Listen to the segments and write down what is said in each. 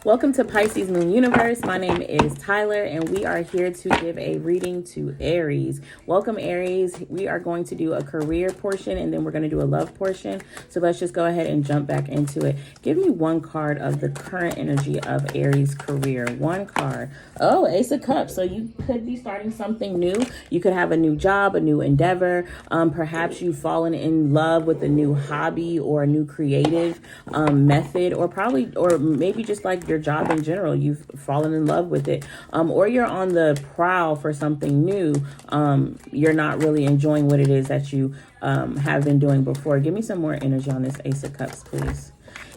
Welcome to Pisces Moon Universe. My name is Tyler, and we are here to give a reading to Aries. Welcome, Aries. We are going to do a career portion, and then we're going to do a love portion. So let's just go ahead and jump back into it. Give me one card of the current energy of Aries' career. One card. Oh, Ace of Cups. So you could be starting something new. You could have a new job, a new endeavor. Perhaps you've fallen in love with a new hobby or a new creative method, or maybe just like your job in general, you've fallen in love with it, or you're on the prowl for something new. You're not really enjoying what it is that you have been doing before. Give me some more energy on this Ace of Cups, please.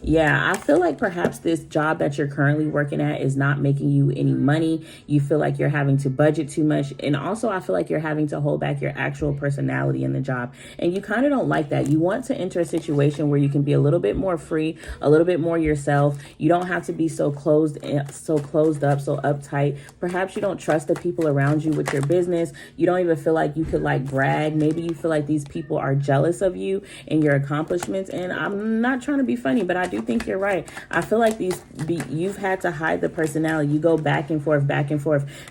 Yeah, I feel like perhaps this job that you're currently working at is not making you any money. You feel like you're having to budget too much. And also, I feel like you're having to hold back your actual personality in the job. And you kind of don't like that. You want to enter a situation where you can be a little bit more free, a little bit more yourself. You don't have to be so closed up, so uptight. Perhaps you don't trust the people around you with your business. You don't even feel like you could like brag. Maybe you feel like these people are jealous of you and your accomplishments. And I'm not trying to be funny, but I do think you're right. I feel like you've had to hide the personality. You go back and forth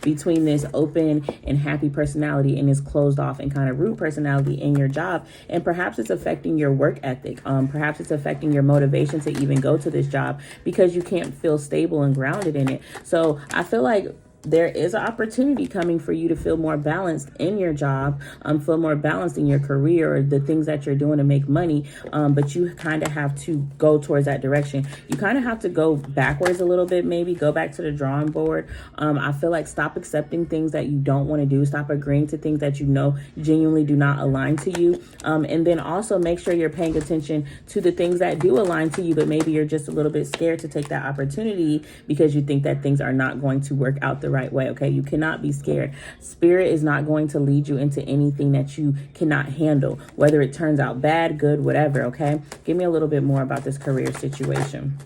between this open and happy personality and this closed off and kind of rude personality in your job. And perhaps it's affecting your work ethic. Perhaps it's affecting your motivation to even go to this job because you can't feel stable and grounded in it. So I feel like there is an opportunity coming for you to feel more balanced in your job, feel more balanced in your career or the things that you're doing to make money. But you kind of have to go towards that direction. You kind of have to go backwards a little bit, maybe go back to the drawing board. I feel like stop accepting things that you don't want to do. Stop agreeing to things that you know genuinely do not align to you. And then also make sure you're paying attention to the things that do align to you, but maybe you're just a little bit scared to take that opportunity because you think that things are not going to work out the right way. Okay, you cannot be scared. Spirit is not going to lead you into anything that you cannot handle, whether it turns out bad, good, whatever. Okay, give me a little bit more about this career situation.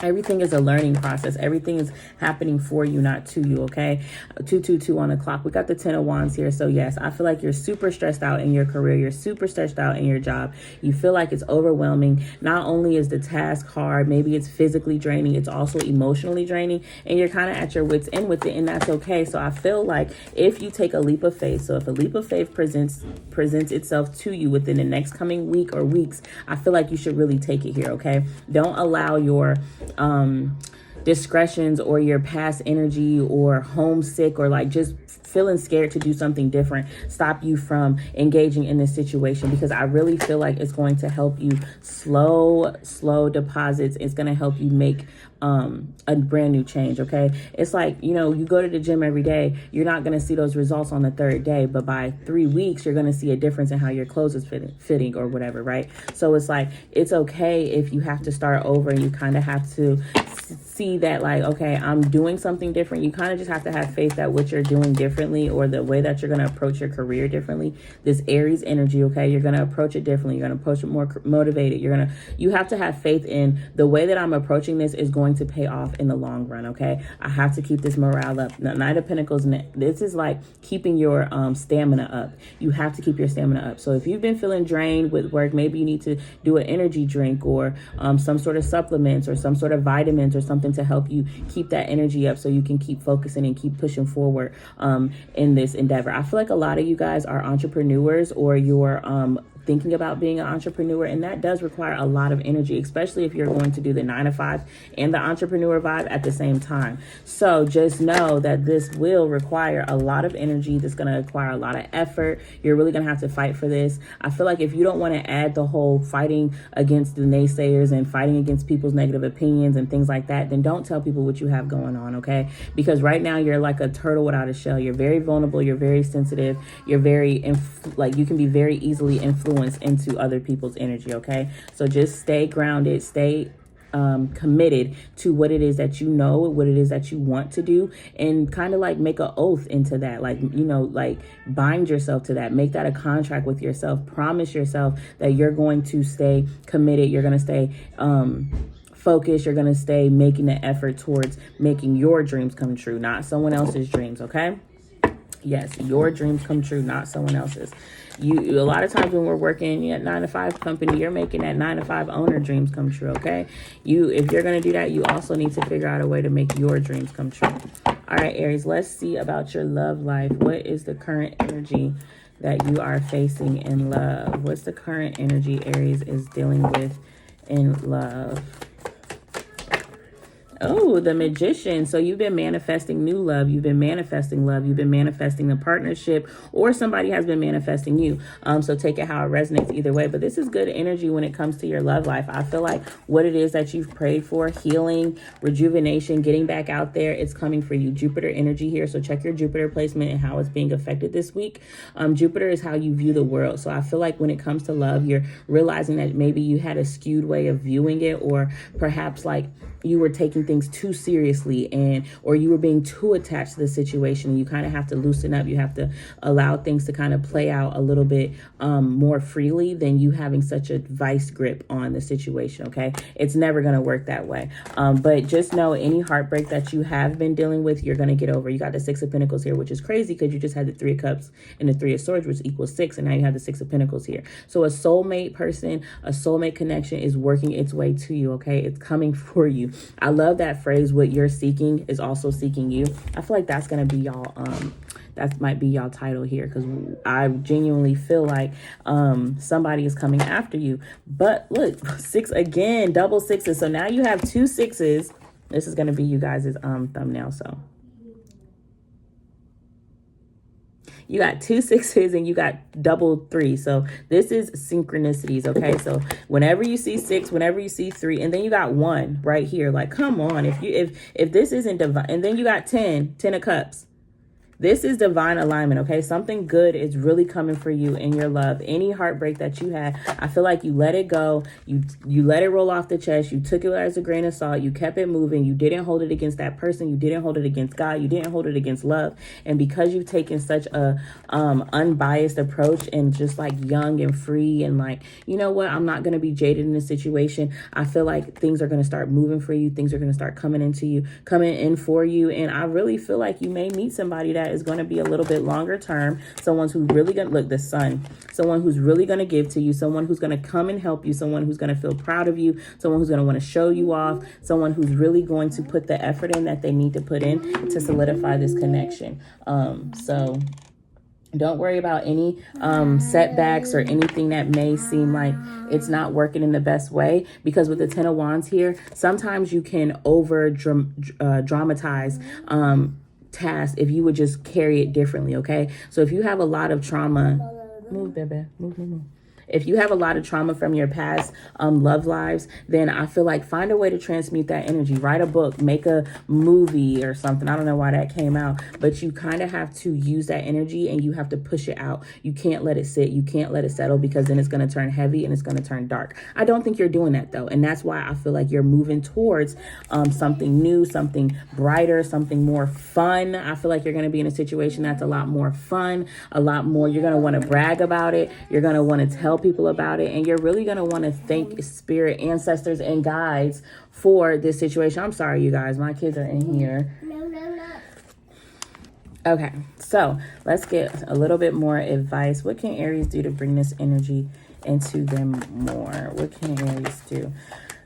Everything is a learning process. Everything is happening for you, not to you, okay? 222 on the clock. We got the 10 of Wands here. So yes, I feel like you're super stressed out in your career. You're super stressed out in your job. You feel like it's overwhelming. Not only is the task hard, maybe it's physically draining, it's also emotionally draining, and you're kind of at your wits' end with it, and that's okay. So I feel like if you take a leap of faith, so if a leap of faith presents itself to you within the next coming week or weeks, I feel like you should really take it here, okay? Don't allow your discretions or your past energy or homesick or like just feeling scared to do something different stop you from engaging in this situation, because I really feel like it's going to help you slow deposits. It's going to help you make a brand new change. Okay, it's like, you know, you go to the gym every day, you're not going to see those results on the third day, but by 3 weeks you're going to see a difference in how your clothes is fitting or whatever, right? So it's like, it's okay if you have to start over and you kind of have to see that, like, okay, I'm doing something different. You kind of just have to have faith that what you're doing differently, or the way that you're going to approach your career differently, this Aries energy, okay, you're going to approach it differently. You're going to approach it more motivated. You have to have faith in the way that I'm approaching this is going to pay off in the long run. Okay, I have to keep this morale up. The Knight of Pentacles, this is like keeping your stamina up. You have to keep your stamina up. So if you've been feeling drained with work, maybe you need to do an energy drink or some sort of supplements or some sort of vitamins or something to help you keep that energy up so you can keep focusing and keep pushing forward in this endeavor. I feel like a lot of you guys are entrepreneurs, or you're thinking about being an entrepreneur, and that does require a lot of energy, especially if you're going to do the 9 to 5 and the entrepreneur vibe at the same time. So just know that this will require a lot of energy. That's going to require a lot of effort. You're really going to have to fight for this. I feel like if you don't want to add the whole fighting against the naysayers and fighting against people's negative opinions and things like that, then don't tell people what you have going on, okay? Because right now you're like a turtle without a shell. You're very vulnerable. You're very sensitive. You're very, you can be very easily influenced into other people's energy, okay? So just stay grounded, stay committed to what it is that you know, what it is that you want to do, and kind of like make an oath into that, like, you know, like bind yourself to that, make that a contract with yourself, promise yourself that you're going to stay committed, you're going to stay focused, you're going to stay making the effort towards making your dreams come true, not someone else's dreams, okay? Yes, your dreams come true, not someone else's. A lot of times when we're working at 9-to-5 company, you're making that 9-to-5 owner dreams come true, okay? If you're going to do that, you also need to figure out a way to make your dreams come true. All right, Aries, let's see about your love life. What is the current energy that you are facing in love? What's the current energy Aries is dealing with in love? Oh, the Magician. So you've been manifesting new love. You've been manifesting love. You've been manifesting a partnership, or somebody has been manifesting you. So take it how it resonates either way. But this is good energy when it comes to your love life. I feel like what it is that you've prayed for, healing, rejuvenation, getting back out there, it's coming for you. Jupiter energy here. So check your Jupiter placement and how it's being affected this week. Jupiter is how you view the world. So I feel like when it comes to love, you're realizing that maybe you had a skewed way of viewing it, or perhaps like you were taking things too seriously, or you were being too attached to the situation. You kind of have to loosen up. You have to allow things to kind of play out a little bit more freely than you having such a vice grip on the situation. Okay, it's never going to work that way. But just know any heartbreak that you have been dealing with, you're going to get over. You got the 6 of Pentacles here, which is crazy because you just had the 3 of Cups and the 3 of Swords, which equals 6, and now you have the 6 of Pentacles here. So a soulmate person, a soulmate connection is working its way to you. Okay, it's coming for you. I love that phrase, what you're seeking is also seeking you. I feel like that's going to be y'all, that might be y'all title here, because I genuinely feel like somebody is coming after you. But look, 6 again, double 6s. So now you have 2 6s. This is going to be you guys' thumbnail. So you got 2 6s and you got double 3. So this is synchronicities, okay? So whenever you see 6, whenever you see 3, and then you got 1 right here. Like, come on, if this isn't divine, and then you got 10 of Cups. This is divine alignment, okay? Something good is really coming for you in your love. Any heartbreak that you had, I feel like you let it go. You let it roll off the chest. You took it as a grain of salt. You kept it moving. You didn't hold it against that person. You didn't hold it against God. You didn't hold it against love. And because you've taken such a unbiased approach and just like young and free and like, you know what, I'm not going to be jaded in this situation. I feel like things are going to start moving for you. Things are going to start coming in for you. And I really feel like you may meet somebody that is going to be a little bit longer term. Someone who's really going to look the sun. Someone who's really going to give to you. Someone who's going to come and help you. Someone who's going to feel proud of you. Someone who's going to want to show you off. Someone who's really going to put the effort in that they need to put in to solidify this connection. So don't worry about any setbacks or anything that may seem like it's not working in the best way, because with the 10 of Wands here, sometimes you can over dramatize task if you would just carry it differently. Okay, so if you have a lot of trauma, move, baby, move. If you have a lot of trauma from your past love lives, then I feel like find a way to transmute that energy. Write a book, make a movie or something. I don't know why that came out, but you kind of have to use that energy and you have to push it out. You can't let it sit. You can't let it settle, because then it's going to turn heavy and it's going to turn dark. I don't think you're doing that though. And that's why I feel like you're moving towards something new, something brighter, something more fun. I feel like you're going to be in a situation that's a lot more fun, a lot more. You're going to want to brag about it. You're going to want to tell people about it, and you're really going to want to thank spirit, ancestors, and guides for this situation. I'm sorry, you guys, my kids are in here. No. Okay, so let's get a little bit more advice. What can Aries do to bring this energy into them more? What can Aries do?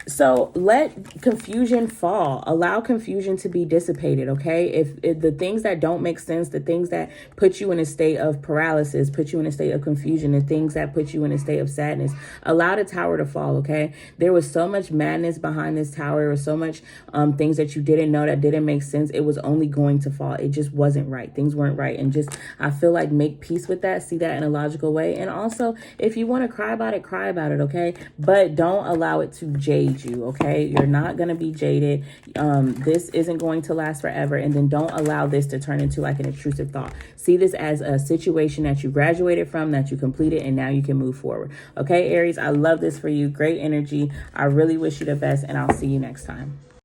So let confusion fall. Allow confusion to be dissipated, okay? If the things that don't make sense, the things that put you in a state of paralysis, put you in a state of confusion, the things that put you in a state of sadness, allow the tower to fall, okay? There was so much madness behind this tower. There was so much things that you didn't know that didn't make sense. It was only going to fall. It just wasn't right. Things weren't right. And just, I feel like, make peace with that. See that in a logical way. And also, if you want to cry about it, okay? But don't allow it to jade you, okay? You're not going to be jaded. This isn't going to last forever. And then don't allow this to turn into like an intrusive thought. See this as a situation that you graduated from, that you completed, and now you can move forward. Okay, Aries, I love this for you. Great energy. I really wish you the best, and I'll see you next time.